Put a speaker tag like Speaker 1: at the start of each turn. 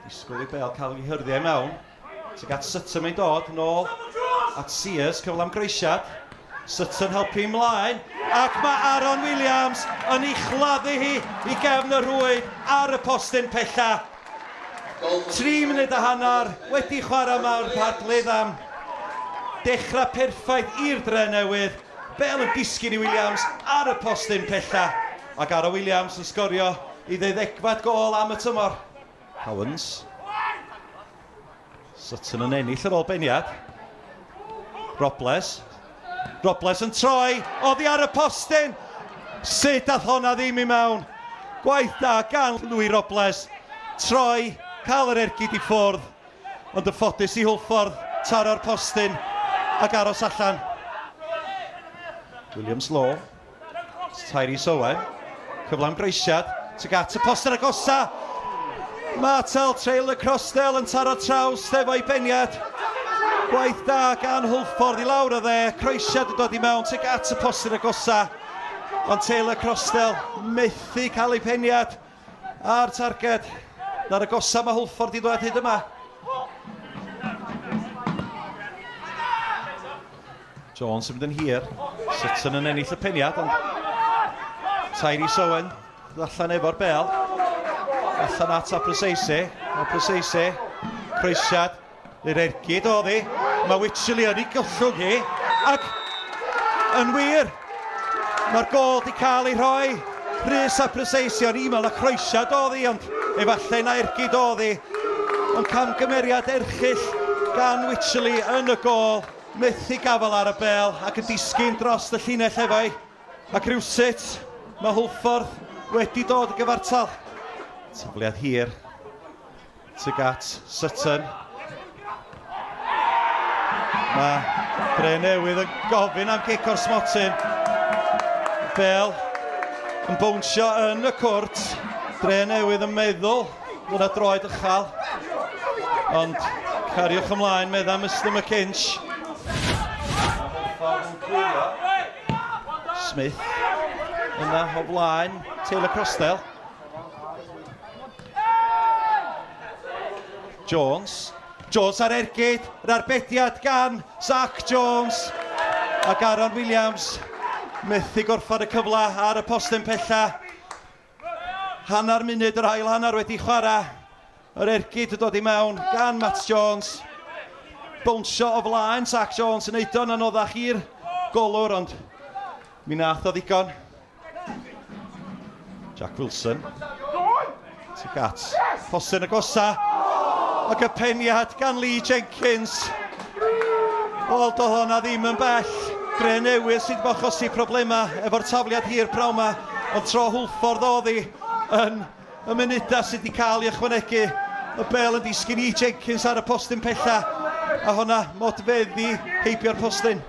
Speaker 1: Disgwyl i Bale cael ei hyrddiau mewn. Tuag at Sutton mae'n dod, nôl at Sears, cyfle am groesiad. Sutton helpu ymlaen, ac mae Aaron Williams yn ei chladdu hi i gefn y rwyd ar y postyn pella. 3 munud a hanner wedi chwarae mawr parplydd am dechrau perffaith i'r Drenewydd. Bale yn disgyn i Williams ar y postyn pella, ac Aaron Williams yn sgorio i 12fed gol am y tymor. Howans. Sutton yn ennill ar ôl beniad. Robles yn troi, oddi ar y postyn. Sut dath honna ddim i mewn. Gwaith da gan Louis Robles. Troi, cael yr ergyd i ffwrdd, ond y ffodus i Hwlffordd taro'r postyn ac aros allan. Williams Lowe, Tyrese Owen, cyfle am groesiad, tuag at y postyn agosa. Martel Trail y Crosdale yn taro traws efo'i beniad. Gwaith da gan Hwlffordd i lawr o dde, croesiad yn dod i mewn tuag at y postyn agosa. Ond Taylor Crosdale methu cael ei peniad ar targed. Na'r agosa mae Hwlffordd i ddod hyd yma. Jones yn mynd yn hir. Sutton yn ennill y peniad, ond Tyrese Owen allan efo'r Bale. Allan at Apreseise. Apreseise, croesiad. I'r ergyd oedd hi. Mae Wycherley yn ei gyllwng hi. Ac yn wir, mae'r gol di cael ei rhoi. Rhys Apreseise o'n imel a croesiad oedd hi, ond efallai na ergyd oedd hi. Ond camgymeriad erchyll gan Wycherley yn y gol. Methu gafel ar y Bale ac yn disgyn dros y llinell efo'i. Ac rhywsut, mae Hwlffordd wedi dod y gyfartal. Tyfliad hir. Tuag at Sutton. Mae Drenewydd yn gofyn am gic o'r smotyn. Bale yn bownsio yn y cwrt. Drenewydd yn meddwl bod y droed uchal. Ond cariwch ymlaen, medda Mr McInch. Smith yna o blaen Taylor Crosdale. Jones ar ergyd, yr arbediad gan Zach Jones ac Aaron Williams methu gorffod y cyfle ar y postyn pella. Hanner munud yr ail hanner wedi chwarae. Yr ergyd yn dod i mewn gan Matt Jones. Bownsio o flaen, Zach Jones yn neud o'n anoddach i'r golwr, ond mi nath o ddigon. Jack Wilson. Tuag at postyn agosa. Ac y peniad gan Lee Jenkins. Wel, doedd honna ddim yn bell. Drenewydd sydd wedi achosi problema efo'r tafliad hir praw ma, ond tro Hwlffordd oedd hi yn y munudau sydd wedi cael ei ychwanegu. Y Bale yn disgyn Lee Jenkins ar y postyn pella, a honna modfeddi heibio'r postyn.